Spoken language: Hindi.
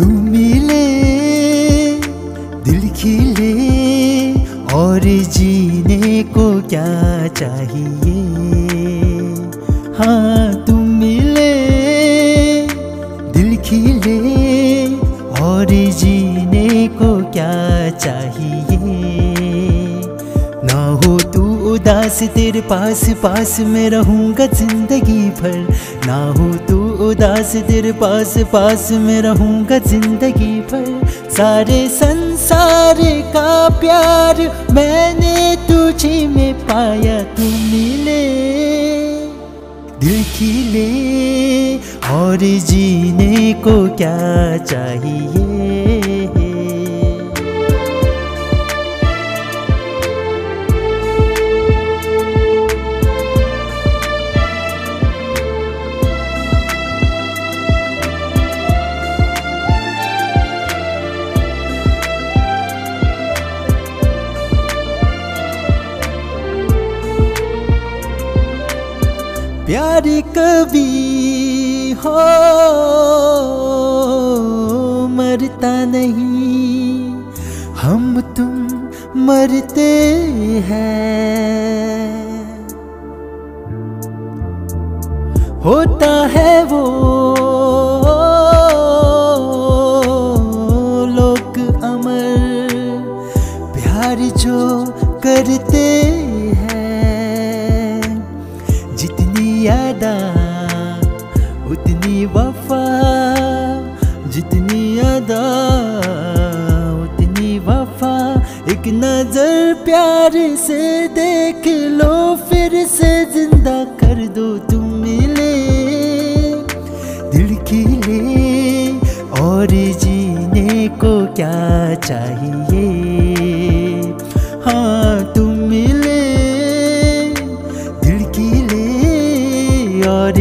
तू मिले दिल खिले और जीने को क्या चाहिए। हाँ तू मिले दिल खिले और जीने को क्या चाहिए। ना हो तू उदास तेरे पास पास में रहूँगा जिंदगी भर। ना हो तू उदास तेरे पास पास में रहूँगा जिंदगी भर। सारे संसार का प्यार मैंने तुझे में पाया। तू मिले दिल खिले और जीने को क्या चाहिए। प्यार कभी हो मरता नहीं, हम तुम मरते हैं। होता है वो लोग अमर प्यार जो करते हैं। जितनी यादा उतनी वफा, जितनी यादा उतनी वफा। एक नजर प्यार से देख लो फिर से जिंदा कर दो। तुम मिले दिल खिले और जीने को क्या चाहिए। हाँ तुम मिले दिल खिले और